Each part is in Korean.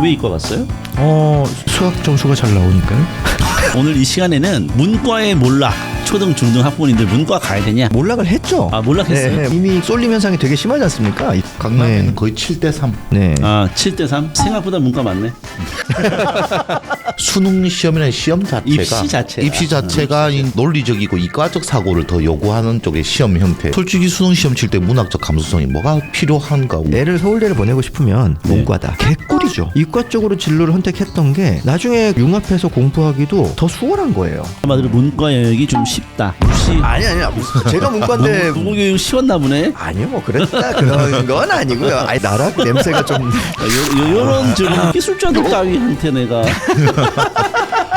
왜 이과 갔어요? 수학 점수가 잘 나오니까요. 오늘 이 시간에는 문과의 몰락, 초등, 중등 학부모님들 문과 가야 되냐? 몰락을 했죠. 아, 몰락했어요? 네, 이미 쏠림 현상이 되게 심하지 않습니까? 강남에는 거의 7대3. 네. 아, 7대3? 생각보다 문과 많네. 수능 시험이라는 시험 자체가 입시 자체가. 이 논리적이고 이과적 사고를 더 요구하는 쪽의 시험 형태. 솔직히 수능 시험 칠 때 문학적 감수성이 뭐가 필요한가? 애를 서울대를 보내고 싶으면 네. 문과다. 개꿀이죠. 이과 쪽으로 진로를 선택했던 게 나중에 융합해서 공부하기도 더 수월한 거예요. 한마디로 문과 영역이 좀 쉽다. 혹시 아니 제가 문과인데 국어교육 쉬웠나 보네. 아니요 뭐 그랬다 그런 건 아니고요. 아니 나락 냄새가 좀 요런 좀 기술자들 따위한테 내가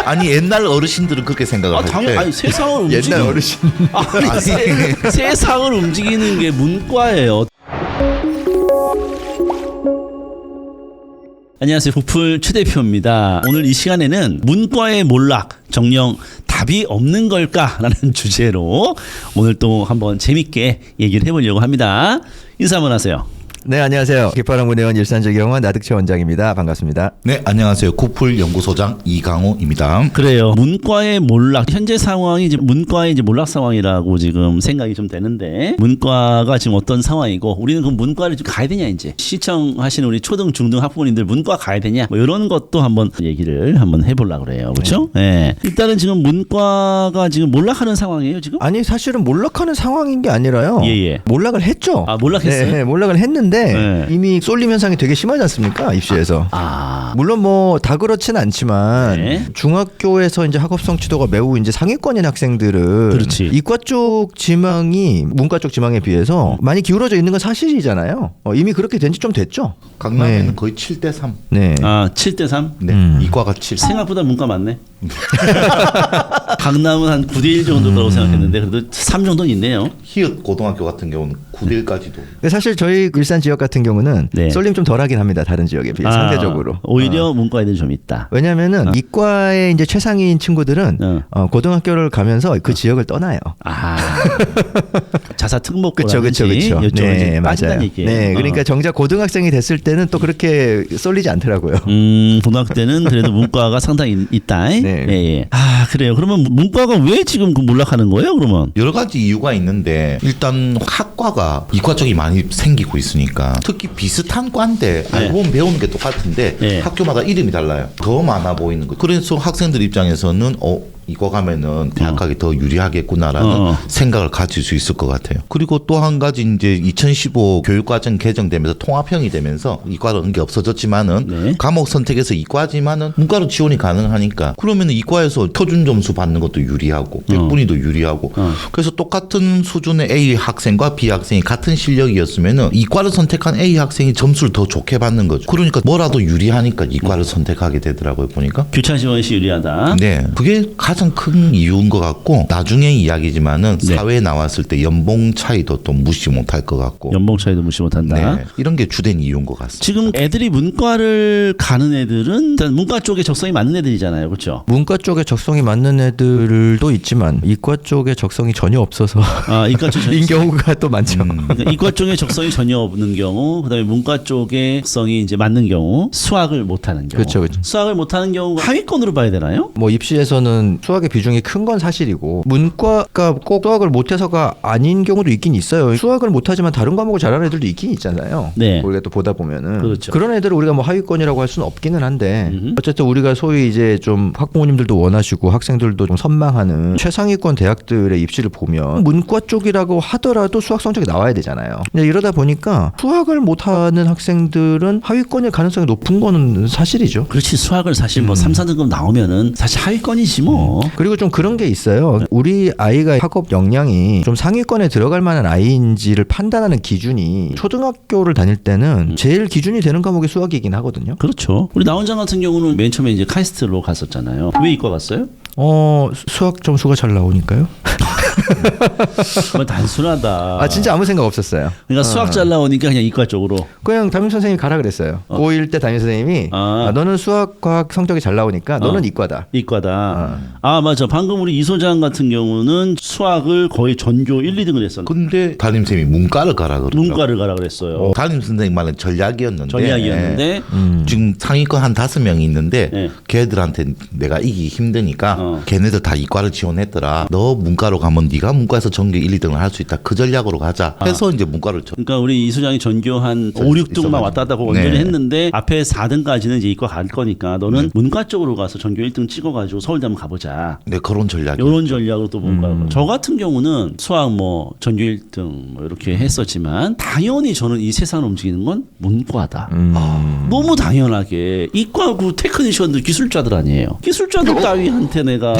아니 옛날 어르신들은 그렇게 생각을 할 때. 아니 세상을 움직이는 옛날 어르신 아니, 세상을 움직이는 게 문과예요. 안녕하세요. 부풀 최 대표입니다. 오늘 이 시간에는 문과의 몰락, 정녕 답이 없는 걸까라는 주제로 오늘 또 한번 재밌게 얘기를 해보려고 합니다. 인사 한번 하세요. 네 안녕하세요. 기파랑문의원 일산적 영화 나득채 원장입니다. 반갑습니다. 네 안녕하세요. 구풀 연구소장 이강호입니다. 그래요. 문과의 몰락. 현재 상황이 이제 문과의 이제 몰락 상황이라고 지금 생각이 좀 되는데 문과가 지금 어떤 상황이고 우리는 그 문과를 좀 가야 되냐 이제 시청하시는 우리 초등 중등 학부모님들 문과 가야 되냐 뭐 이런 것도 한번 얘기를 한번 해보려고 그래요. 그렇죠? 네. 일단은 지금 문과가 지금 몰락하는 상황이에요 지금? 아니 사실은 몰락하는 상황인 게 아니라요. 예. 몰락을 했죠. 아 몰락했어요? 네, 몰락을 했는데 네. 이미 쏠림 현상이 되게 심하지 않습니까? 입시에서. 물론 뭐 다 그렇진 않지만 네. 중학교에서 이제 학업 성취도가 매우 이제 상위권인 학생들은 그렇지. 이과 쪽 지망이 문과 쪽 지망에 비해서 많이 기울어져 있는 건 사실이잖아요. 이미 그렇게 된 지 좀 됐죠. 강남에는 네. 거의 7대3. 네. 아 7대3? 네. 이과가 7. 생각보다 문과 많네. 강남은 한 9대1 정도라고 생각했는데 그래도 3 정도는 있네요. 히읗 고등학교 같은 경우는 9대1까지도. 근데 사실 저희 일산 지역 같은 경우는 네. 쏠림 좀 덜하긴 합니다. 다른 지역에 비해 상대적으로. 오히려 문과 애들이 좀 있다. 왜냐면은 이과의 이제 최상위인 친구들은 고등학교를 가면서 그 지역을 떠나요. 아 자사 그렇죠. 특목고라든지 이쪽으로 이제 빠진다는 얘기예요. 네, 그러니까 정작 고등학생이 됐을 때는 또 그렇게 쏠리지 않더라고요. 고등학교 때는 그래도 문과가 상당히 있다. 네. 예. 아 그래요. 그러면 문과가 왜 지금 그 몰락하는 거예요? 그러면 여러 가지 이유가 있는데 일단 학과가 이과 쪽이 많이 생기고 있으니까 특히 비슷한 과인데 알고 보면 배우는 게 똑같은데 네. 학교마다 이름이 달라요. 더 많아 보이는 거죠. 그래서 학생들 입장에서는 이거 가면은 대학 가기 더 유리하겠구나라는 생각을 가질 수 있을 것 같아요. 그리고 또 한 가지 이제 2015 교육과정 개정되면서 통합형이 되면서 이과는 게 없어졌지만은 네. 과목 선택에서 이과지만은 문과로 지원이 가능하니까 그러면은 이과에서 표준 점수 받는 것도 유리하고 백분위도 유리하고 그래서 똑같은 수준의 A 학생과 B 학생이 같은 실력이었으면은 이과를 선택한 A 학생이 점수를 더 좋게 받는 거죠. 그러니까 뭐라도 유리하니까 이과를 선택하게 되더라고요 보니까. 교차 지원시 유리하다. 네, 그게 가장 큰 이유인 것 같고 나중에 이야기지만은 네. 사회에 나왔을 때 연봉 차이도 또 무시 못할 것 같고. 연봉 차이도 무시 못한다. 네, 이런 게 주된 이유인 것 같습니다. 지금 애들이 문과를 가는 애들은 일단 문과 쪽에 적성이 맞는 애들이잖아요. 그렇죠? 문과 쪽에 적성이 맞는 애들도 있지만 이과 쪽에 적성이 전혀 없어서 아, 이과 쪽에 인 경우가 또 많죠. 그러니까 이과 쪽에 적성이 전혀 없는 경우, 그다음에 문과 쪽에 적성이 이제 맞는 경우, 수학을 못하는 경우. 그렇죠. 수학을 못하는 경우가 하위권으로 봐야 되나요? 뭐 입시에서는 수학의 비중이 큰 건 사실이고 문과가 꼭 수학을 못해서가 아닌 경우도 있긴 있어요. 수학을 못하지만 다른 과목을 잘하는 애들도 있긴 있잖아요. 네. 우리가 또 보다 보면은 그렇죠. 그런 애들을 우리가 뭐 하위권이라고 할 수는 없기는 한데 어쨌든 우리가 소위 이제 좀 학부모님들도 원하시고 학생들도 좀 선망하는 최상위권 대학들의 입시를 보면 문과 쪽이라고 하더라도 수학 성적이 나와야 되잖아요. 근데 이러다 보니까 수학을 못하는 학생들은 하위권일 가능성이 높은 거는 사실이죠. 그렇지. 수학을 사실 뭐 3, 4등급 나오면은 사실 하위권이지 뭐. 그리고 좀 그런 게 있어요. 우리 아이가 학업 역량이 좀 상위권에 들어갈 만한 아이인지를 판단하는 기준이 초등학교를 다닐 때는 제일 기준이 되는 과목이 수학이긴 하거든요. 그렇죠. 우리 나 원장 같은 경우는 맨 처음에 이제 카이스트로 갔었잖아요. 왜 이과 갔어요? 수학 점수가 잘 나오니까요. 뭐 단순하다. 아 진짜 아무 생각 없었어요. 그러니까 수학 잘 나오니까 그냥 이과 쪽으로. 그냥 담임 선생님이 가라 그랬어요. 고1 때 담임 선생님이 너는 수학 과학 성적이 잘 나오니까 너는 이과다. 이과다. 아 맞아. 방금 우리 이 소장 같은 경우는 수학을 거의 전교 1, 2등을 했었는데 근데 담임쌤이 문과를 가라 그러더라고요. 문과를 가라 그랬어요. 담임 선생님만의 전략이었는데 전략이었는데 지금 상위권 한 5명이 있는데 네. 걔들한테 내가 이기기 힘드니까 걔네들 다 이과를 지원했더라. 너 문과로 가면 네가 문과에서 전교 1, 2등을 할 수 있다. 그 전략으로 가자 해서 이제 문과를 그러니까 우리 이 소장이 전교 한 5, 6등만 왔다 갔다 하고 원전을 네. 했는데 앞에 4등까지는 이제 이과 갈 거니까 너는 문과 쪽으로 가서 전교 1등 찍어가지고 서울대 한번 가보자. 네, 그런 전략이 이런 전략으로 또 뭔가 저 같은 경우는 수학 뭐 전교 1등 뭐 이렇게 했었지만 당연히 저는 이 세상을 움직이는 건 문과다. 너무 당연하게 이과 그 테크니션들 기술자들 아니에요. 기술자들 따위한테 내가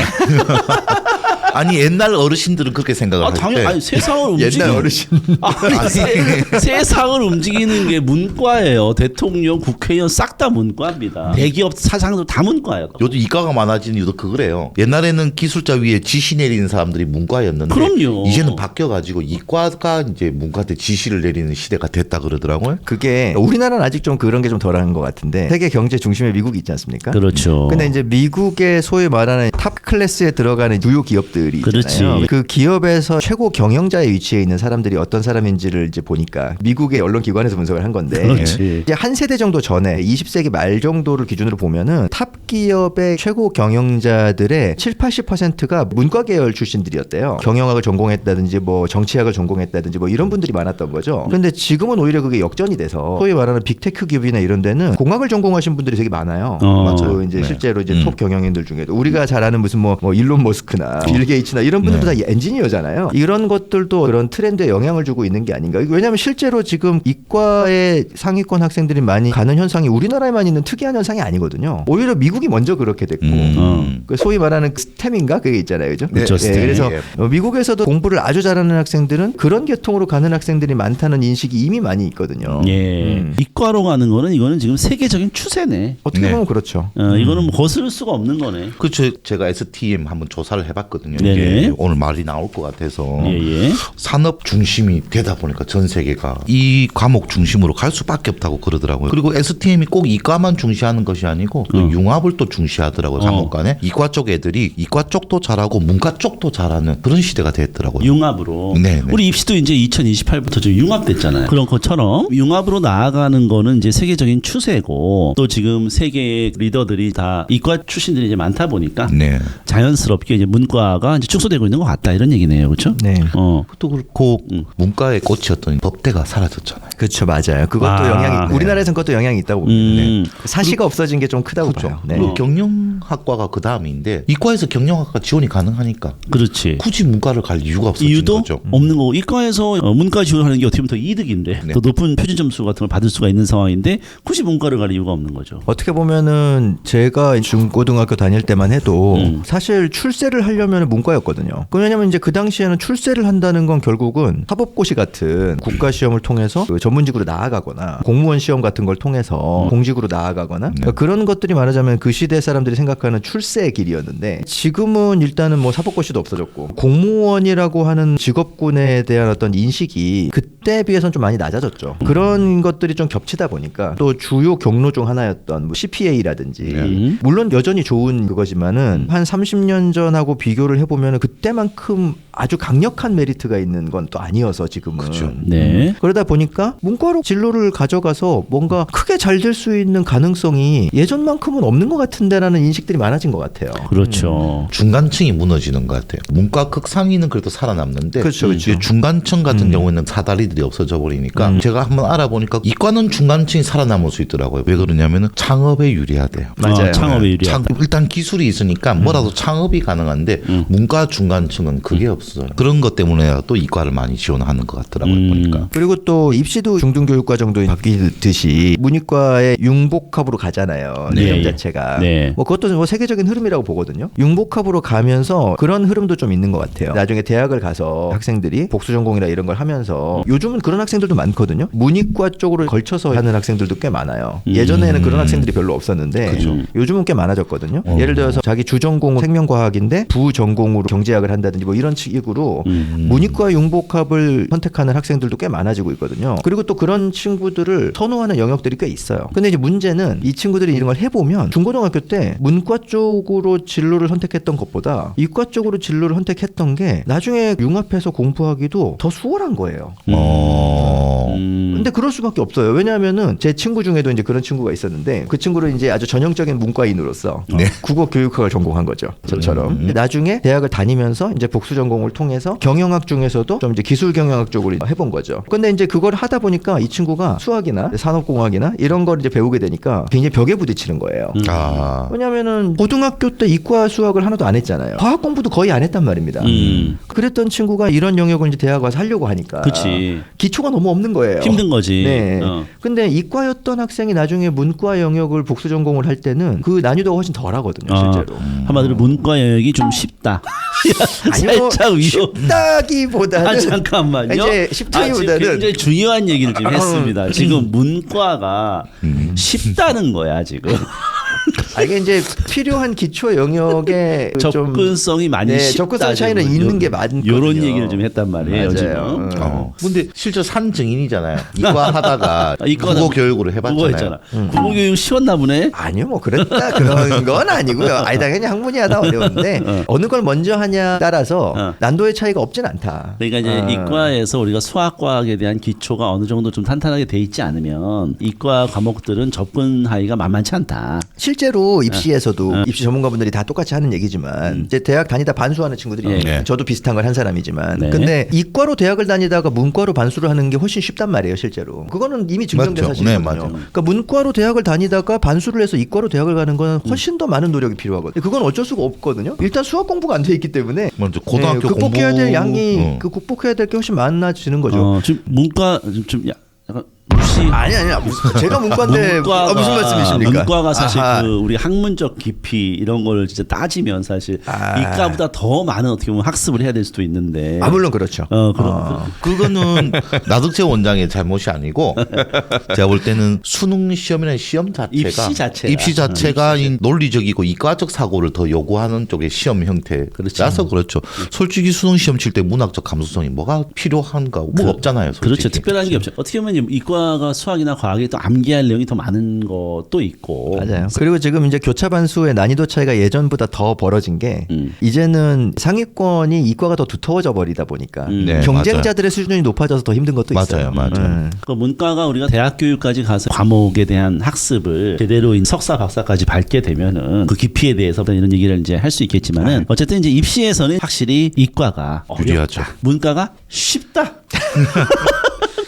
아니 옛날 어르신들은 그렇게 생각을 할 당연 때 아니 세상을 움직이는 옛날 어르신. 아니, 세상을 움직이는 게 문과예요. 대통령, 국회의원 싹 다 문과입니다. 대기업 사장들 다 문과예요. 요즘 이과가 많아진 이유도 그거래요. 옛날에는 기술자 위에 지시 내리는 사람들이 문과였는데 그럼요. 이제는 바뀌어가지고 이과가 이제 문과한테 지시를 내리는 시대가 됐다 그러더라고요. 그게 우리나라는 아직 좀 그런 게 좀 덜한 것 같은데 세계 경제 중심에 미국이 있지 않습니까? 그렇죠. 근데 이제 미국의 소위 말하는 탑 클래스에 들어가는 주요 기업들이 있잖아요. 그렇지. 그 기업에서 최고 경영자의 위치에 있는 사람들이 어떤 사람인지를 이제 보니까 미국의 언론 기관에서 분석을 한 건데 그렇지. 이제 한 세대 정도 전에 20세기 말 정도를 기준으로 보면은 탑 기업의 최고 경영자들의 70-80%가 문과 계열 출신들이었대요. 경영학을 전공했다든지 뭐 정치학을 전공했다든지 뭐 이런 분들이 많았던 거죠. 그런데 지금은 오히려 그게 역전이 돼서 소위 말하는 빅테크 기업이나 이런 데는 공학을 전공하신 분들이 되게 많아요. 맞아요. 이제 네. 실제로 이제 톱 경영인들 중에도 우리가 잘 아는 무슨 뭐 일론 머스크나 빌 게이츠나 이런 분들도 다 엔지니어잖아요. 이런 것들도 그런 트렌드에 영향을 주고 있는 게 아닌가. 왜냐하면 실제로 지금 이과의 상위권 학생들이 많이 가는 현상이 우리나라에만 있는 특이한 현상이 아니거든요. 오히려 미국이 먼저 그렇게 됐고 그 소위 말하는 스템인가 그게 있잖아요, 그죠? 그렇죠, 스템. 그래서 예. 미국에서도 공부를 아주 잘하는 학생들은 그런 계통으로 가는 학생들이 많다는 인식이 이미 많이 있거든요. 예. 이과로 가는 거는 이거는 지금 세계적인 추세네. 어떻게 네. 보면 그렇죠. 이거는 뭐 거스를 수가 없는 거네. 그렇죠. 제가 STM 한번 조사를 해봤거든요. 네네. 이게 오늘 말이 나올 것 같아서 예. 산업 중심이 되다 보니까 전 세계가 이 과목 중심으로 갈 수밖에 없다고 그러더라고요. 그리고 STM이 꼭 이과만 중시하는 것이 아니고 그 융합을 또 중시하더라고요. 과목 간에 이과 쪽 애들이 이과 쪽도 잘하고 문과 쪽도 잘하는 그런 시대가 됐더라고요. 융합으로. 네. 우리 입시도 이제 2028부터 좀 융합됐잖아요. 그런 것처럼 융합으로 나아가는 거는 이제 세계적인 추세고 또 지금 세계의 리더들이 다 이과 출신들이 이제 많다 보니까 네. 자연스럽게 이제 문과가 이제 축소되고 있는 것 같다 이런 얘기네요, 그렇죠? 네. 또 그렇고 문과의 꽃이었던 법대가 사라졌잖아요. 그렇죠, 맞아요. 그것도 영향이 네. 우리나라에선 그것도 영향이 있다고 봅니다. 사시가 없어진 게 좀 크다고 그렇죠. 봐요. 네. 그리고 경영학과가 그 다음인데 이과에서 경영학과 지원이 가능하니까 그렇지. 굳이 문과를 갈 이유가 없어진 이유도 거죠. 없는 거고 이과에서 문과 지원하는 게 어떻게 보면 더 이득인데 네. 더 높은 표준 점수 같은 걸 받을 수가 있는 상황인데 굳이 문과를 갈 이유가 없는 거죠. 어떻게 보면은 제가 중고등학교 다닐 때만 해도 사실 출세를 하려면 문과였거든요. 왜냐하면 이제 그 당시에는 출세를 한다는 건 결국은 사법고시 같은 국가 시험을 통해서 그 전문직으로 나아가거나 공무원 시험 같은 걸 통해서 공직으로 나아가거나 그러니까 그런 것들이 말하자면 그 시대 사람들이 생각하는 출세의 길이었는데 지금은 일단은 뭐 사법고시도 없어졌고 공무원이라고 하는 직업군에 대한 어떤 인식이 그때에 비해서는 좀 많이 낮아졌죠. 그런 것들이 좀 겹치다 보니까 또 주요 경로 중 하나였던 뭐 CPA라든지 물론 여전히 좋은 그거지만은 한 30년 전하고 비교를 해보면 그때만큼 아주 강력한 메리트가 있는 건 또 아니어서 지금은 그렇죠. 네. 그러다 보니까 문과로 진로를 가져가서 뭔가 크게 잘 될 수 있는 가능성이 예전만큼은 없는 것 같은데라는 인식들이 많아진 것 같아요. 그렇죠. 중간층이 무너지는 것 같아요. 문과 극상위는 그래도 살아남는데 그렇죠, 그렇죠. 이제 중간층 같은 경우에는 사다리들이 없어져 버리니까 제가 한번 알아보니까 이과는 중간층이 살아남을 수 있더라고요. 왜 그러냐면은 창업에 유리하대요. 맞아요. 창업에 유리하다. 일단 기술이 있으니까 뭐라도 창업이 가능한데 문과 중간층은 그게 없어요. 그런 것 때문에 또 이과를 많이 지원하는 것 같더라고요. 보니까. 그리고 또 입시도 중등교육과정도 바뀌듯이 문이과의 융복합으로 가잖아요. 네. 이름 자체가. 네. 뭐 그것도 뭐 세계적인 흐름이라고 보거든요. 융복합으로 가면서 그런 흐름도 좀 있는 것 같아요. 나중에 대학을 가서 학생들이 복수 전공이나 이런 걸 하면서 요즘은 그런 학생들도 많거든요. 문이과 쪽으로 걸쳐서 하는 학생들도 꽤 많아요. 예전에는 그런 학생들이 별로 없었는데 요즘은 꽤 많아졌거든요. 예를 들어서 자기 주전공은 생명과학인데 부전공 전공으로 경제학을 한다든지 뭐 이런 식으로 문이과 융복합을 선택하는 학생들도 꽤 많아지고 있거든요. 그리고 또 그런 친구들을 선호하는 영역들이 꽤 있어요. 근데 이제 문제는 이 친구들이 이런 걸 해보면 중고등학교 때 문과 쪽으로 진로를 선택했던 것보다 이과 쪽으로 진로를 선택했던 게 나중에 융합해서 공부하기도 더 수월한 거예요. 근데 그럴 수밖에 없어요. 왜냐하면은 제 친구 중에도 이제 그런 친구가 있었는데 그 친구를 이제 아주 전형적인 문과인으로서 국어 교육학을 전공한 거죠. 저처럼. 근데 나중에 대학을 다니면서 이제 복수 전공을 통해서 경영학 중에서도 좀 이제 기술 경영학 쪽으로 해본 거죠. 근데 이제 그걸 하다 보니까 이 친구가 수학이나 산업공학이나 이런 걸 이제 배우게 되니까 굉장히 벽에 부딪히는 거예요. 왜냐하면은 고등학교 때 이과 수학을 하나도 안 했잖아요. 과학 공부도 거의 안 했단 말입니다. 그랬던 친구가 이런 영역을 이제 대학 와서 하려고 하니까 그치. 기초가 너무 없는 거예요. 힘든 거지. 네. 근데 이과였던 학생이 나중에 문과 영역을 복수 전공을 할 때는 그 난이도가 훨씬 덜하거든요, 실제로. 한마디로 문과 영역이 좀 쉽다. 아니요, 살짝 위로. 쉽다기보다는 잠깐만요. 이제 쉽다기보다는 지금 굉장히 중요한 얘기를 지금 했습니다. 지금 문과가 쉽다는 거야 지금. 이게 이제 필요한 기초 영역에 접근성이 많이 쉽다. 접근성 차이는 있는 게 많거든요. 이런 얘기를 좀 했단 말이에요. 맞아요. 지금. 근데 실제 산 증인이잖아요. 이과 하다가 이과는 국어 교육으로 국어 해봤잖아요. 했잖아. 국어 교육 쉬웠나 보네. 아니요, 뭐 그랬다 그런 건 아니고요. 당연히 학문이하다 어려운데 어느 걸 먼저 하냐 따라서 난도의 차이가 없진 않다. 그러니까 이제 이과에서 우리가 수학과학에 대한 기초가 어느 정도 좀 탄탄하게 돼 있지 않으면 이과 과목들은 접근하기가 만만치 않다. 실제로 입시에서도 입시 전문가분들이 다 똑같이 하는 얘기지만 이제 대학 다니다 반수하는 친구들이 예. 저도 비슷한 걸 한 사람이지만 네. 근데 근데 이과로 대학을 다니다가 문과로 반수를 하는 게 훨씬 쉽단 말이에요, 실제로. 그거는 이미 증명된 맞죠. 사실이거든요. 네, 맞아요. 그러니까 문과로 대학을 다니다가 반수를 해서 이과로 대학을 가는 건 훨씬 더 많은 노력이 필요하거든요. 그건 어쩔 수가 없거든요. 일단 수학 공부가 안 돼 있기 때문에 먼저 고등학교 극복해야 될 공부- 양이 극복해야 될 게 훨씬 많아지는 거죠. 지금 문과 좀 약간 무시. 아니 제가 문과인데 무슨 말씀이십니까? 문과가 사실 아하. 그 우리 학문적 깊이 이런 걸 진짜 따지면 사실 이과보다 더 많은 어떻게 보면 학습을 해야 될 수도 있는데. 물론 그렇죠. 그거는 나덕재 원장의 잘못이 아니고 제가 볼 때는 수능 시험이나 시험 자체가 입시 자체가. 이 논리적이고 이과적 사고를 더 요구하는 쪽의 시험 형태라서 그렇죠. 솔직히 수능 시험 칠 때 문학적 감수성이 뭐가 필요한가 뭐 없잖아요. 솔직히. 그렇죠. 특별한 게 없죠. 어떻게 보면 이과가 수학이나 과학이 또 암기할 내용이 더 많은 것도 있고. 맞아요. 그리고 지금 이제 교차 반수의 난이도 차이가 예전보다 더 벌어진 게 이제는 상위권이 이과가 더 두터워져 버리다 보니까 네, 경쟁자들의 수준이 높아져서 더 힘든 것도 있어요. 맞아요. 그 문과가 우리가 대학 교육까지 가서 과목에 대한 학습을 제대로 석사 박사까지 밟게 되면은 그 깊이에 대해서 이런 얘기를 이제 할 수 있겠지만은 어쨌든 이제 입시에서는 확실히 이과가 유리하죠. 어렵다. 문과가 쉽다.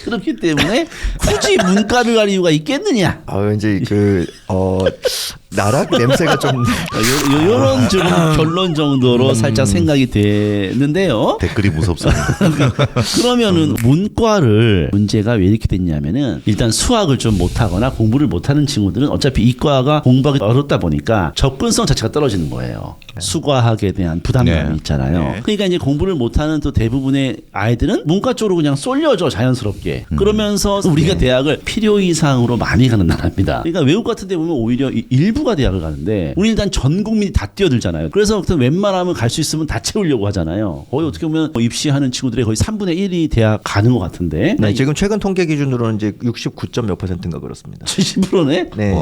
그렇기 때문에 굳이 문과를 갈 이유가 있겠느냐? 이제 나락 냄새가 좀 요런 좀 결론 정도로 살짝 생각이 되는데요. 댓글이 무섭습니다. 그러면은 문과를 문제가 왜 이렇게 됐냐면은 일단 수학을 좀 못하거나 공부를 못하는 친구들은 어차피 이과가 공부하기 어렵다 보니까 접근성 자체가 떨어지는 거예요. 수과학에 대한 부담감이 있잖아요. 그러니까 이제 공부를 못하는 또 대부분의 아이들은 문과 쪽으로 그냥 쏠려져 자연스럽게. 그러면서 우리가 대학을 필요 이상으로 많이 가는 나라입니다. 그러니까 외국 같은 데 보면 오히려 일부가 대학을 가는데 우리 일단 전 국민이 다 뛰어들잖아요. 그래서 웬만하면 갈 수 있으면 다 채우려고 하잖아요. 거의 어떻게 보면 입시하는 친구들의 거의 3분의 1이 대학 가는 것 같은데. 네, 지금 최근 통계 기준으로는 이제 69점 몇 %인가 그렇습니다. 70%네? 네.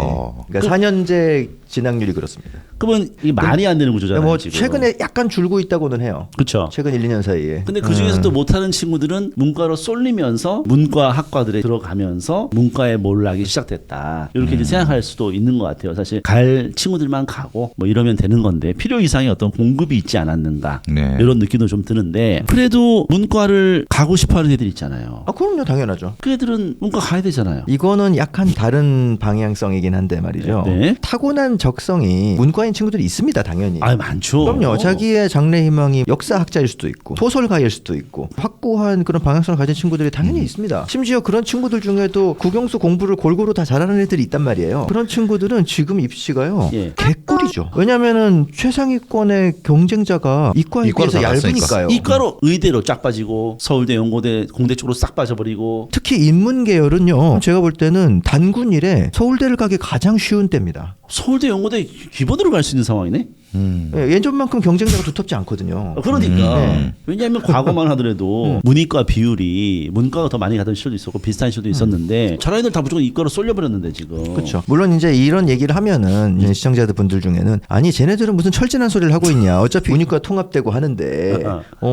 그러니까 4년제 진학률이 그렇습니다. 그러면 이게 말이 안 되는 구조잖아요. 뭐 지금. 최근에 약간 줄고 있다고는 해요. 그렇죠. 최근 1, 2년 사이에. 근데 그 중에서도 못하는 친구들은 문과로 쏠리면서 문과 학과들에 들어가면서 문과의 몰락이 시작됐다. 이렇게 이제 생각할 수도 있는 것 같아요. 사실 갈 친구들만 가고 뭐 이러면 되는 건데 필요 이상의 어떤 공급이 있지 않았는가. 네. 이런 느낌도 좀 드는데 그래도 문과를 가고 싶어하는 애들 있잖아요. 그럼요, 당연하죠. 그 애들은 문과 가야 되잖아요. 이거는 약간 다른 방향성이긴 한데 말이죠. 네. 타고난 적성이 문과인 친구들이 있습니다, 당연히. 많죠. 그럼요. 자기의 장래 희망이 역사학자일 수도 있고 소설가일 수도 있고 확고한 그런 방향성을 가진 친구들이 당연히 있습니다. 심지어 그런 친구들 중에도 국영수 공부를 골고루 다 잘하는 애들이 있단 말이에요. 그런 친구들은 지금 입시가요. 개꿀이죠. 왜냐면은 최상위권의 경쟁자가 이과에 비해서 얇으니까요. 이과로 의대로 쫙 빠지고 서울대, 연고대, 공대 쪽으로 싹 빠져버리고 특히 인문 계열은요. 제가 볼 때는 단군 이래 서울대를 가기 가장 쉬운 때입니다. 서울대, 연고대 기본으로 갈 수 있는 상황이네. 예, 예전만큼 경쟁자가 두텁지 않거든요. 그러니까 왜냐하면 과거만 하더라도 문이과 비율이 문과가 더 많이 가던 시절도 있었고 비슷한 시절도 있었는데 저런 애들 다 무조건 이과로 쏠려버렸는데 지금. 그렇죠. 물론 이제 이런 얘기를 하면은 이제 시청자들 분들 중에는 아니 쟤네들은 무슨 철진한 소리를 하고 있냐. 어차피 문이과 통합되고 하는데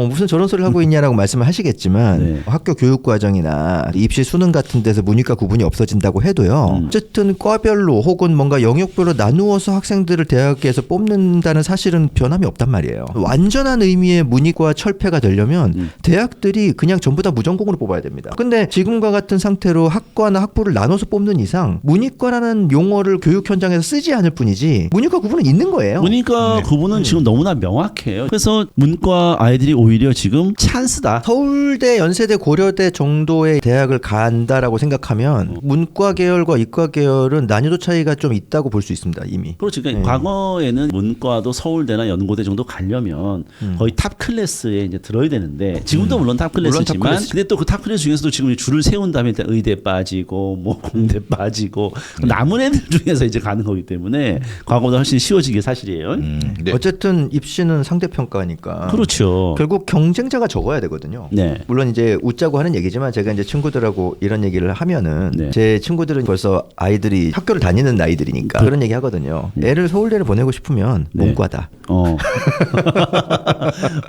무슨 저런 소리를 하고 있냐라고 말씀을 하시겠지만 네. 학교 교육 과정이나 입시 수능 같은 데서 문이과 구분이 없어진다고 해도요. 어쨌든 과별로 혹은 뭔가 영역별로 나누어서 학생들을 대학에서 뽑는다는 사실은 변함이 없단 말이에요. 완전한 의미의 문이과 철폐가 되려면 대학들이 그냥 전부 다 무전공으로 뽑아야 됩니다. 근데 지금과 같은 상태로 학과나 학부를 나눠서 뽑는 이상 문이과라는 용어를 교육 현장에서 쓰지 않을 뿐이지 문이과 구분은 있는 거예요. 문이과 구분은 지금 너무나 명확해요. 그래서 문과 아이들이 오히려 지금 찬스다. 서울대, 연세대, 고려대 정도의 대학을 간다라고 생각하면 문과 계열과 이과 계열은 난이도 차이가 좀 있다고 볼 수 있습니다. 이미. 그렇지. 그러니까 과거에는 문과도 서울대나 연고대 정도 가려면 거의 탑 클래스에 이제 들어야 되는데 지금도 물론 탑 클래스지만 근데 또 그 탑 클래스 중에서도 지금 줄을 세운 다음에 일단 의대 빠지고 뭐 공대 빠지고 남은 애들 중에서 이제 가는 거기 때문에 과거보다 훨씬 쉬워지게 사실이에요. 네. 어쨌든 입시는 상대평가니까. 그렇죠. 결국 경쟁자가 적어야 되거든요. 네. 물론 이제 웃자고 하는 얘기지만 제가 이제 친구들하고 이런 얘기를 하면은 네. 제 친구들은 벌써 아이들이 학교를 다니는 나이들이니까 그런 얘기 하거든요. 애를 서울대를 보내고 싶으면 네. 문과다.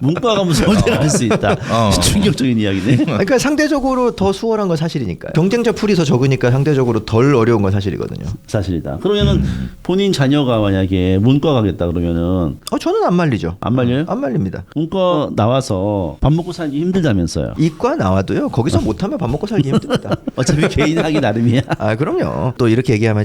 문과 가면 서울대 갈 수 있다. 충격적인 이야기네. 그러니까 상대적으로 더 수월한 건 사실이니까요. 경쟁자 풀이 더 적으니까 상대적으로 덜 어려운 건 사실이거든요. 사실이다. 그러면은 본인 자녀가 만약에 문과 가겠다 그러면은 저는 안 말리죠. 안 말려요? 안 말립니다. 문과 나와서 밥 먹고 살기 힘들다면서요. 이과 나와도요. 거기서 못하면 밥 먹고 살기 힘듭니다. 어차피 개인 하기 나름이야. 그럼요. 또 이렇게 얘기하면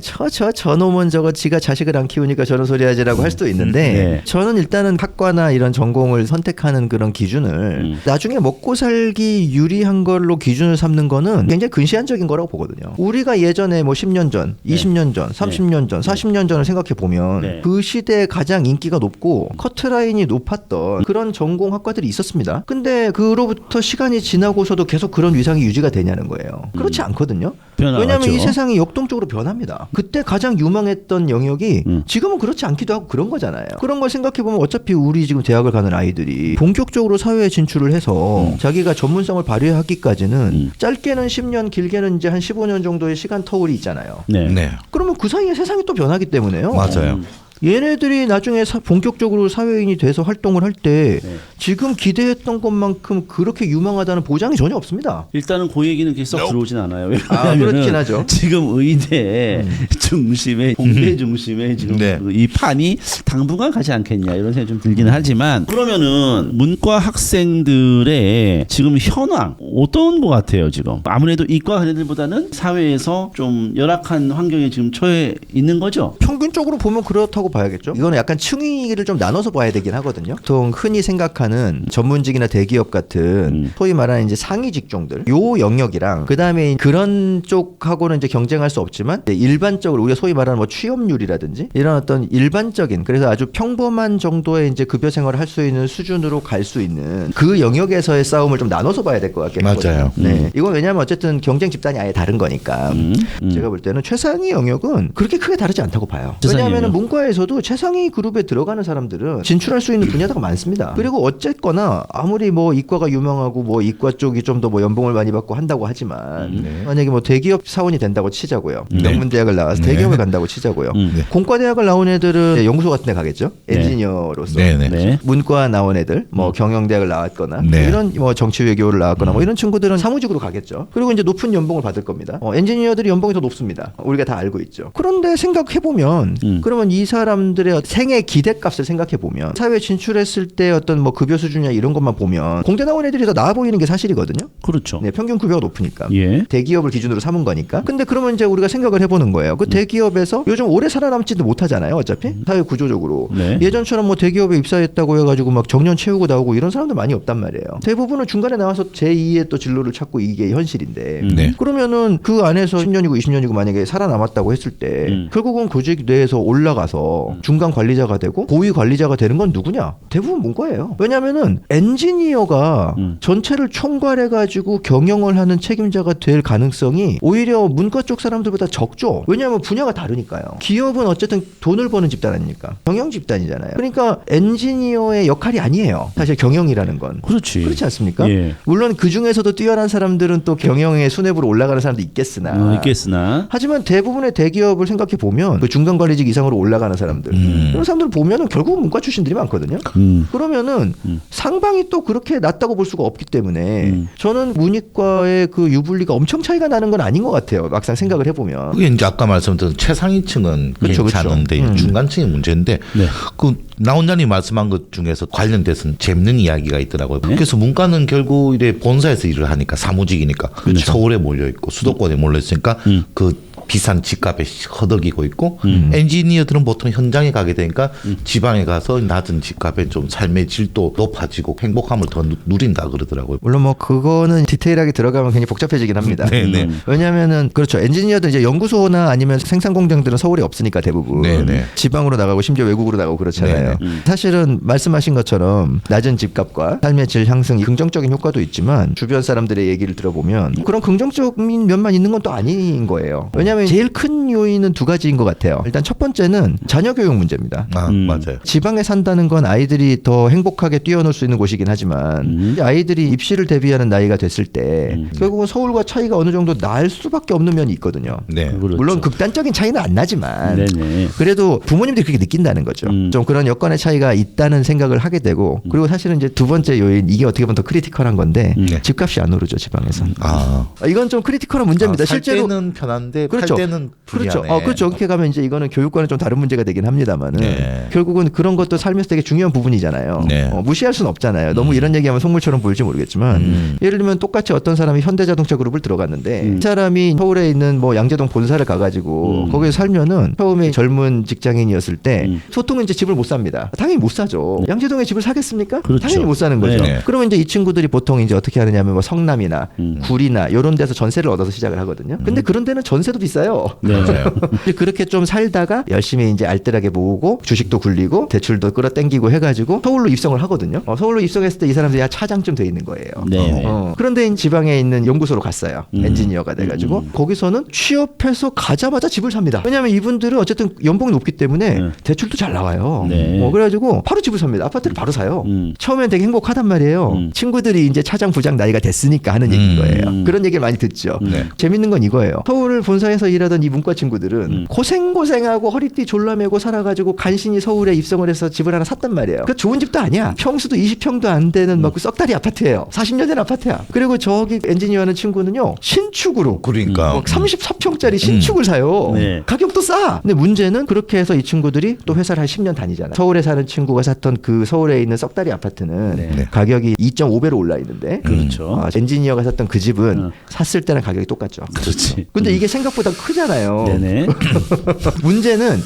저놈은 저거 지가 자식을 안 키우니까 저런 소리 하지라고 할 수도 있는데 네. 저는 일단은 학과나 이런 전공을 선택하는 그런 기준을 나중에 먹고 살기 유리한 걸로 기준을 삼는 거는 굉장히 근시안적인 거라고 보거든요. 우리가 예전에 뭐 10년 전, 20년 전, 30년 전, 40년 전을 생각해 보면 그 시대에 가장 인기가 높고 커트라인이 높았던 그런 전공 학과들이 있었습니다. 근데 그로부터 시간이 지나고서도 계속 그런 위상이 유지가 되냐는 거예요. 그렇지 않거든요. 왜냐하면 이 세상이 역동적으로 변합니다. 그때 가장 유망했던 영역이 지금은 그렇지 않기도 하고 그런 거잖아요. 그런 걸 생각해보면 어차피 우리 지금 대학을 가는 아이들이 본격적으로 사회에 진출을 해서 자기가 전문성을 발휘하기까지는 짧게는 10년 길게는 이제 한 15년 정도의 시간 터울이 있잖아요. 네. 네. 그러면 그 사이에 세상이 또 변하기 때문에요. 맞아요. 얘네들이 나중에 본격적으로 사회인이 돼서 활동을 할 때 지금 기대했던 것만큼 그렇게 유망하다는 보장이 전혀 없습니다. 일단은 그 얘기는 계속 들어오진 않아요. 그렇긴 하죠. 지금 의대 중심에 공대 중심에 지금 이 판이 당분간 가지 않겠냐 이런 생각이 좀 들기는 하지만 그러면은 문과 학생들의 지금 현황 어떤 것 같아요 지금? 아무래도 이과 애들보다는 사회에서 좀 열악한 환경에 지금 처해 있는 거죠? 평균적으로 보면 그렇다고 봐야겠죠. 이거는 약간 층위를 좀 나눠서 봐야 되긴 하거든요. 보통 흔히 생각하는 전문직이나 대기업 같은 소위 말하는 이제 상위 직종들 요 영역이랑 그 다음에 그런 쪽하고는 이제 경쟁할 수 없지만 일반적으로 우리가 소위 말하는 뭐 취업률이라든지 이런 어떤 일반적인 그래서 아주 평범한 정도의 이제 급여 생활을 할 수 있는 수준으로 갈 수 있는 그 영역에서의 싸움을 좀 나눠서 봐야 될 것 같긴 하거든요. 맞아요. 네, 이건 왜냐하면 어쨌든 경쟁 집단이 아예 다른 거니까 제가 볼 때는 최상위 영역은 그렇게 크게 다르지 않다고 봐요. 왜냐하면 문과에서도 최상위 그룹에 들어가는 사람들은 진출할 수 있는 분야가 많습니다. 그리고 어쨌거나 아무리 뭐 이과가 유명하고 뭐 이과 쪽이 좀 더 뭐 연봉을 많이 받고 한다고 하지만 만약에 뭐 대기업 사원이 된다고 치자고요. 명문대학을 나와서 대기업을 간다고 치자고요. 공과대학을 나온 애들은 연구소 같은 데 가겠죠. 엔지니어로서. 문과 나온 애들 뭐 경영대학을 나왔거나 이런 뭐 정치외교를 나왔거나 뭐 이런 친구들은 사무직으로 가겠죠. 그리고 이제 높은 연봉을 받을 겁니다. 엔지니어들이 연봉이 더 높습니다. 우리가 다 알고 있죠. 그런데 생각해보면 그러면 이 사람들의 생애 기대값을 생각해보면 사회에 진출했을 때 어떤 뭐 급여 수준이나 이런 것만 보면 공대 나온 애들이 더 나아 보이는 게 사실이거든요. 그렇죠. 네, 평균 급여가 높으니까. 예. 대기업을 기준으로 삼은 거니까. 근데 그러면 이제 우리가 생각을 해보는 거예요. 그 대기업에서 요즘 오래 살아남지도 못하잖아요. 어차피 사회 구조적으로. 예전처럼 뭐 대기업에 입사했다고 해가지고 막 정년 채우고 나오고 이런 사람들 많이 없단 말이에요. 대부분은 중간에 나와서 제2의 또 진로를 찾고 이게 현실인데 그러면은 그 안에서 10년이고 20년이고 만약에 살아남았다고 했을 때 결국은 조직 내에서 올라가서 해서 중간 관리자가 되고 고위 관리자가 되는 건 누구냐? 대부분 문과예요. 왜냐하면은 엔지니어가 전체를 총괄해가지고 경영을 하는 책임자가 될 가능성이 오히려 문과 쪽 사람들보다 적죠. 왜냐하면 분야가 다르니까요. 기업은 어쨌든 돈을 버는 집단 아닙니까? 경영 집단이잖아요. 그러니까 엔지니어의 역할이 아니에요. 사실 경영이라는 건. 그렇지. 그렇지 않습니까? 예. 물론 그 중에서도 뛰어난 사람들은 또 경영의 수뇌부로 올라가는 사람도 있겠으나. 하지만 대부분의 대기업을 생각해 보면 그 중간 관리직 이상으로 올라가는 사람들 그런 사람들 보면은 결국 문과 출신들이 많거든요. 그러면은 상방이 또 그렇게 낮다고 볼 수가 없기 때문에 저는 문이과의 그 유불리가 엄청 차이가 나는 건 아닌 것 같아요. 막상 생각을 해보면. 그게 이제 아까 말씀드린 최상위층은 괜찮은데 중간층이 문제인데 네. 그 나 원장님 말씀한 것 중에서 관련돼서는 재밌는 이야기가 있더라고요. 그래서 문과는 결국 이래 본사에서 일을 하니까 사무직이니까 서울에 몰려 있고 수도권에 몰려 있으니까 그 비싼 집값에 허덕이고 있고 엔지니어들은 보통 현장에 가게 되니까 지방에 가서 낮은 집값에 좀 삶의 질도 높아지고 행복함을 더 누린다 그러더라고요. 물론 뭐 그거는 디테일하게 들어가면 굉장히 복잡해지긴 합니다. 네네. 왜냐하면은 그렇죠. 엔지니어들 이제 연구소나 아니면 생산 공장들은 서울에 없으니까 대부분 네네. 지방으로 나가고 심지어 외국으로 나가고 그렇잖아요. 사실은 말씀하신 것처럼 낮은 집값과 삶의 질 향상이 긍정적인 효과도 있지만 주변 사람들의 얘기를 들어보면 그런 긍정적인 면만 있는 건 또 아닌 거예요. 왜냐하면 제일 큰 요인은 두 가지인 것 같아요. 일단 첫 번째는 자녀 교육 문제입니다. 맞아요. 지방에 산다는 건 아이들이 더 행복하게 뛰어놀 수 있는 곳이긴 하지만 아이들이 입시를 대비하는 나이가 됐을 때 결국은 서울과 차이가 어느 정도 날 수밖에 없는 면이 있거든요. 네. 그렇죠. 물론 극단적인 차이는 안 나지만 네네. 그래도 부모님들이 그렇게 느낀다는 거죠. 좀 그런 여건의 차이가 있다는 생각을 하게 되고 그리고 사실은 이제 두 번째 요인 이게 어떻게 보면 더 크리티컬한 건데 집값이 안 오르죠 지방에서. 이건 좀 크리티컬한 문제입니다. 살 실제로 때는 편한데 그렇죠. 팔 때는 불리하네. 그렇죠. 그렇죠. 그렇게 가면 이제 이거는 교육과는 좀 다른 문제가 되긴 합니다만은 네. 결국은 그런 것도 삶에서 되게 중요한 부분이잖아요. 네. 무시할 수는 없잖아요. 너무 이런 얘기하면 속물처럼 보일지 모르겠지만 예를 들면 똑같이 어떤 사람이 현대자동차 그룹을 들어갔는데 이 사람이 서울에 있는 뭐 양재동 본사를 가가지고 거기서 살면은 처음에 젊은 직장인이었을 때 소통은 이제 집을 못 삽니다. 당연히 못 사죠. 양재동에 집을 사겠습니까? 그렇죠. 당연히 못 사는 거죠. 네. 그러면 이제 이 친구들이 보통 이제 어떻게 하느냐면 뭐 성남이나 구리나 이런 데서 전세를 얻어서 시작을 하거든요. 근데 그런 데는 전세도 비싸요. 맞아요. 그렇게 좀 살다가 열심히 이제 알뜰하게 모으고 주식도 굴리고 대출도 끌어당기고 해가지고 서울로 입성을 하거든요. 서울로 입성했을 때 이 사람들이 차장쯤 돼 있는 거예요. 네. 그런데 지방에 있는 연구소로 갔어요. 엔지니어가 돼가지고 거기서는 취업해서 가자마자 집을 삽니다. 왜냐하면 이분들은 어쨌든 연봉이 높기 때문에 대출도 잘 나와요. 네. 그래가지고 바로 집을 삽니다. 아파트를 바로 사요. 처음엔 되게 행복하단 말이에요. 친구들이 이제 차장 부장 나이가 됐으니까 하는 얘기인 거예요. 그런 얘기를 많이 듣죠. 재밌는 건 이거예요. 서울 본사에서 일하던 이 문과 친구들은 고생하고 허리띠 졸라매고 살아가지고 간신히 서울에 입성을 해서 집을 하나 샀단 말이에요. 그 좋은 집도 아니야. 평수도 20평도 안 되는 막 썩다리 아파트예요. 40년 된 아파트야. 그리고 저기 엔지니어하는 친구는요 신축으로 그러니까 34평짜리 신축을 사요. 네. 가격도 싸. 근데 문제는 그렇게 해서 이 친구들이 또 회사를 한 10년 다니잖아. 서울에 사는 친구가 샀던 그 서울에 있는 썩다리 아파트는 가격이 2.5배로 올라 있는데 그렇죠. 엔지니어가 샀던 그 집은 샀을 때랑 가격이 똑같죠. 그렇지. 근데 이게 생각보다 크잖아요. 네네. 문제는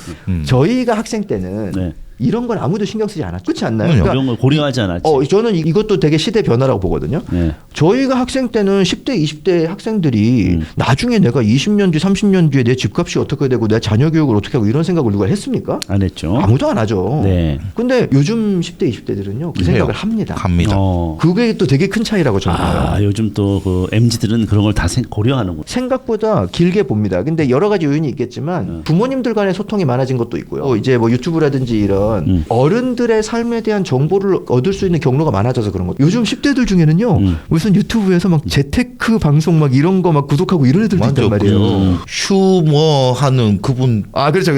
저희가 학생 때는 네. 이런 건 아무도 신경 쓰지 않았죠. 그렇지 않나요? 이런 걸 고려하지 않았지. 저는 이것도 되게 시대 변화라고 보거든요. 네. 저희가 학생 때는 10대, 20대 학생들이 나중에 내가 20년 뒤, 30년 뒤에 내 집값이 어떻게 되고 내 자녀 교육을 어떻게 하고 이런 생각을 누가 했습니까? 안 했죠. 아무도 안 하죠. 네. 근데 요즘 10대, 20대들은요. 그 생각을 합니다. 합니다. 그게 또 되게 큰 차이라고 저는 봐요. 요즘 또 그 MZ들은 그런 걸 다 고려하는군. 생각보다 길게 봅니다. 근데 여러 가지 요인이 있겠지만 부모님들 간의 소통이 많아진 것도 있고요. 이제 뭐 유튜브라든지 이런 어른들의 삶에 대한 정보를 얻을 수 있는 경로가 많아져서 그런 것. 요즘 10대들 중에는요. 무슨 유튜브에서 막 재테크 방송 막 이런 거 막 구독하고 이런 애들도 있단 말이에요. 휴뭐 하는 그분. 그렇죠.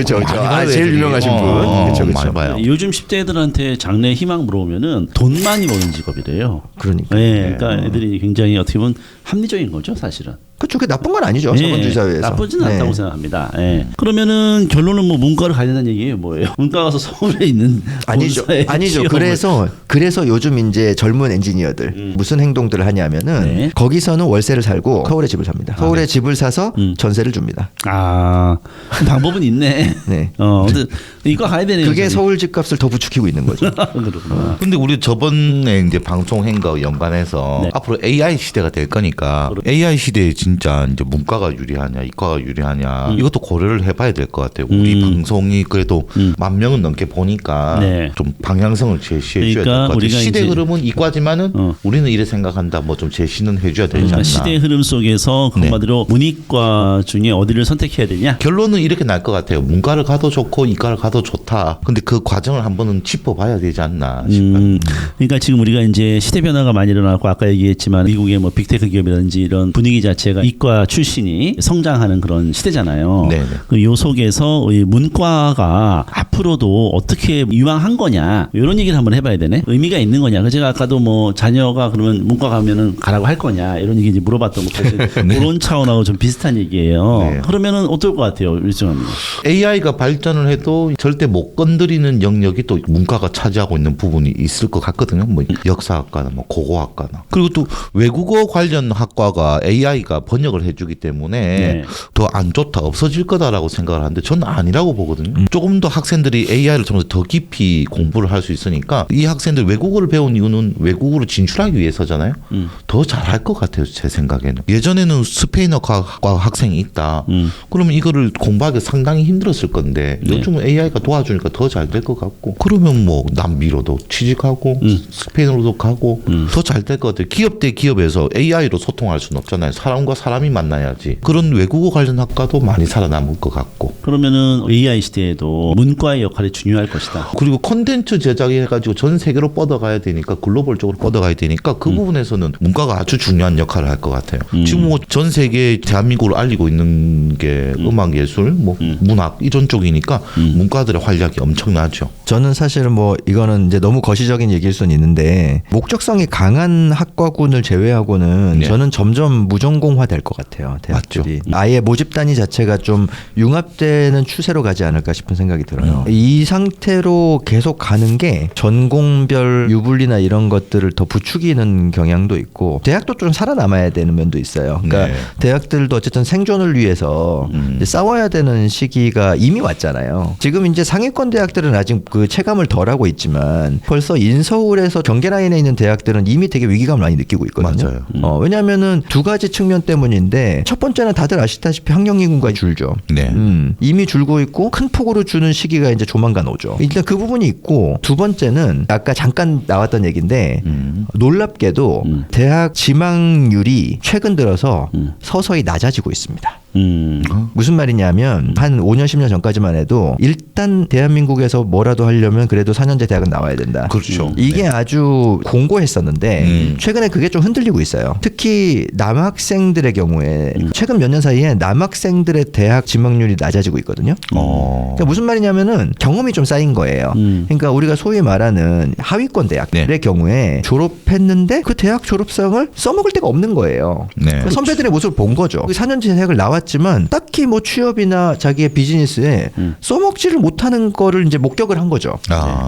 제일 유명하신 분. 그렇죠. 많이 봐요. 요즘 10대들한테 장래 희망 물어보면은 돈 많이 버는 직업이래요. 그러니까. 네. 그러니까 애들이 굉장히 어떻게 보면 합리적인 거죠, 사실은. 그렇죠. 그게 나쁜 건 아니죠. 자본주의 사회에서. 나쁘지는 않다고 생각합니다. 그러면은 결론은 뭐 문과를 가야 된다는 얘기예요, 뭐예요? 문과 가서 서울에 깔려 있는 아니죠. 아니죠. 그래서 요즘 이제 젊은 엔지니어들 무슨 행동들을 하냐면은 네. 거기서는 월세를 살고 서울에 집을 삽니다. 서울에 집을 사서 전세를 줍니다. 아 방법은 있네. 네. 근데 이거 가야 되네요. 그게 서울 집값을 더 부추기고 있는 거죠. 그렇구나. 근데 우리 저번에 이제 방송한 거 연관해서 네. 앞으로 AI 시대가 될 거니까 AI 시대에 진짜 이제 문과가 유리하냐 이과가 유리하냐 이것도 고려를 해봐야 될 것 같아요. 우리 방송이 그래도 10,000명은 넘게 보니까 네. 좀 방향성을 제시해 줘야 될 것 그러니까 같아요. 우리가 시대 이제 흐름은 이과지만은 우리는 이래 생각한다. 뭐 좀 제시는 해줘야 되지 않나. 시대 흐름 속에서 그 네. 한마디로 문이과 중에 어디를 선택해야 되냐? 결론은 이렇게 날 것 같아요. 문과를 가도 좋고 이과를 가도 좋다. 근데 그 과정을 한번은 짚어봐야 되지 않나 싶어요. 그러니까 지금 우리가 이제 시대 변화가 많이 일어나고 아까 얘기했지만 미국의 뭐 빅테크 기업이라든지 이런 분위기 자체가 이과 출신이 성장하는 그런 시대잖아요. 네네. 그 속에서 이 문과가 앞으로도 어떻게 유망한 거냐 이런 얘기를 한번 해봐야 되네. 의미가 있는 거냐. 제가 아까도 뭐 자녀가 그러면 문과 가면은 가라고 할 거냐 이런 얘기 이제 물어봤던 거 사실 그런 차원하고 좀 비슷한 얘기예요. 네. 그러면은 어떨 것 같아요, 일정합니다. AI가 발전을 해도 절대 못 건드리는 영역이 또 문과가 차지하고 있는 부분이 있을 것 같거든요. 뭐 역사학과나 뭐 고고학과나. 그리고 또 외국어 관련 학과가 AI가 번역을 해주기 때문에 네. 더 안 좋다, 없어질 거다라고 생각을 하는데 저는 아니라고 보거든요. 조금 더 학생들이 AI를 통해서 더 깊이 공부를 할 수 있으니까 이 학생들 외국어를 배운 이유는 외국어로 진출하기 위해서잖아요. 더 잘할 것 같아요, 제 생각에는. 예전에는 스페인어과 학생이 있다. 그러면 이거를 공부하기 상당히 힘들었을 건데 네. 요즘은 AI가 도와주니까 더 잘 될 것 같고 그러면 뭐 남미로도 취직하고 스페인으로도 가고 더 잘 될 것 같아요. 기업 대 기업에서 AI로 소통할 수는 없잖아요. 사람과 사람이 만나야지. 그런 외국어 관련 학과도 많이 살아남을 것 같고. 그러면은 AI 시대에도 문과의 역할이 중요할 것이다. 그리고 콘텐츠 제작해가지고 전 세계로 뻗어가야 되니까 글로벌적으로 뻗어가야 되니까 그 부분에서는 문과가 아주 중요한 역할을 할 것 같아요. 지금 뭐 전 세계 대한민국을 알리고 있는 게 음악 예술, 뭐 문학 이런 쪽이니까 문과들의 활약이 엄청나죠. 저는 사실은 뭐 이거는 이제 너무 거시적인 얘기일 수는 있는데 목적성이 강한 학과군을 제외하고는 네. 저는 점점 무전공화 될 것 같아요. 대학들이 아예 모집 단위 자체가 좀 융합되는 추세로 가지 않을까 싶은 생각이 들어요. 이 상태로 계속 가는 게 전공별 유불리나 이런 것들을 더 부추기는 경향도 있고 대학도 좀 살아남아야 되는 면도 있어요. 그러니까 네. 대학들도 어쨌든 생존을 위해서 이제 싸워야 되는 시기가 이미 왔잖아요. 지금 이제 상위권 대학들은 아직 그 체감을 덜 하고 있지만 벌써 인서울에서 경계 라인에 있는 대학들은 이미 되게 위기감을 많이 느끼고 있거든요. 맞아요. 왜냐하면은 두 가지 측면 때문인데 첫 번째는 다들 아시다시피 학령 인구가 줄죠. 네. 이미 줄고 있고 큰 폭으로 주는 시기가 이제 조만간 오죠. 일단 그 부분이 있고 두 번째는 아까 잠깐 나왔던 얘기인데 놀랍게도 대학 지망률이 최근 들어서 서서히 낮아지고 있습니다. 무슨 말이냐면 한 5년 10년 전까지만 해도 일단 대한민국에서 뭐라도 하려면 그래도 4년제 대학은 나와야 된다. 그렇죠. 이게 아주 공고했었는데 최근에 그게 좀 흔들리고 있어요. 특히 남학생들의 경우에 최근 몇 년 사이에 남학생들의 대학 지망률이 낮아지고 있거든요. 그러니까 무슨 말이냐면은 경험이 좀 쌓인 거예요. 그러니까 우리가 소위 말하는 하위권 대학들의 네. 경우에 졸업했는데 그 대학 졸업상을 써먹을 데가 없는 거예요. 네. 그러니까 선배들의 모습을 본 거죠. 4년제 대학을 나왔지만 딱히 뭐 취업이나 자기의 비즈니스에 써먹지를 못하는 거를 이제 목격을 한 거죠.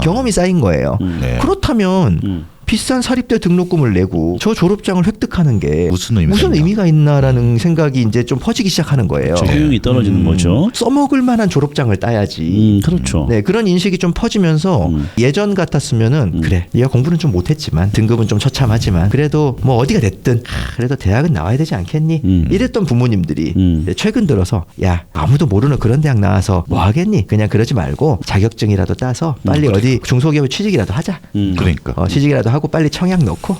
경험이 쌓인 거예요. 네. 그렇다면 비싼 사립대 등록금을 내고 저 졸업장을 획득하는 게 무슨 의미가 있나라는 생각이 이제 좀 퍼지기 시작하는 거예요. 효용이 떨어지는 거죠. 써먹을 만한 졸업장을 따야지. 그렇죠. 네, 그런 인식이 좀 퍼지면서 예전 같았으면은 그래, 네가 공부는 좀 못했지만 등급은 좀 처참하지만 그래도 뭐 어디가 됐든 그래도 대학은 나와야 되지 않겠니? 이랬던 부모님들이 최근 들어서 야 아무도 모르는 그런 대학 나와서 뭐 하겠니? 그냥 그러지 말고 자격증이라도 따서 빨리 어디 중소기업에 취직이라도 하자. 그러니까. 취직이라도 하고 빨리 청약 넣고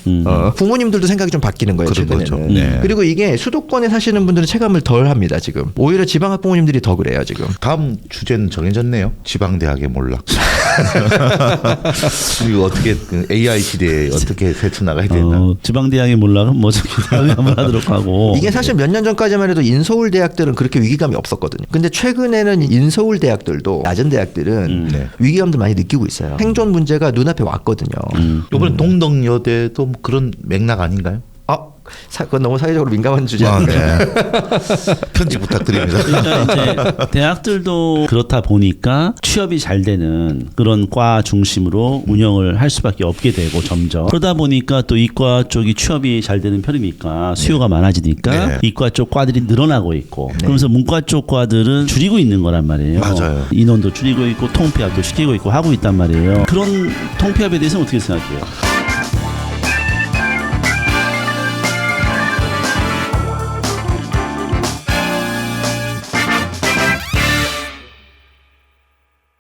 부모님들도 생각이 좀 바뀌는 거예요. 그렇죠. 최근에는. 네. 그리고 이게 수도권에 사시는 분들은 체감을 덜 합니다. 지금 오히려 지방 학부모님들이 더 그래요. 지금. 다음 주제는 정해졌네요. 지방대학의 몰락. 이거 어떻게 그 AI 시대에 어떻게 헤쳐나가야 되나. 지방대학의 몰락은 뭐 저기 한번 하도록 하고. 이게 사실 몇 년 전까지만 해도 인서울 대학들은 그렇게 위기감이 없었거든요. 근데 최근에는 인서울 대학들도 낮은 대학들은 네. 위기감들 많이 느끼고 있어요. 생존 문제가 눈앞에 왔거든요. 이번에 동덕여대도 뭐 그런 맥락 아닌가요? 그건 너무 사회적으로 민감한 주제 아닌가요? 네. 편지 부탁드립니다. 그러니까 이제 대학들도 그렇다 보니까 취업이 잘 되는 그런 과 중심으로 운영을 할 수밖에 없게 되고 점점 그러다 보니까 또 이과 쪽이 취업이 잘 되는 편이니까 수요가 많아지니까 네. 이과 쪽 과들이 늘어나고 있고 그러면서 문과 쪽 과들은 줄이고 있는 거란 말이에요. 맞아요. 인원도 줄이고 있고 통폐합도 시키고 있고 하고 있단 말이에요. 그런 통폐합에 대해서는 어떻게 생각해요?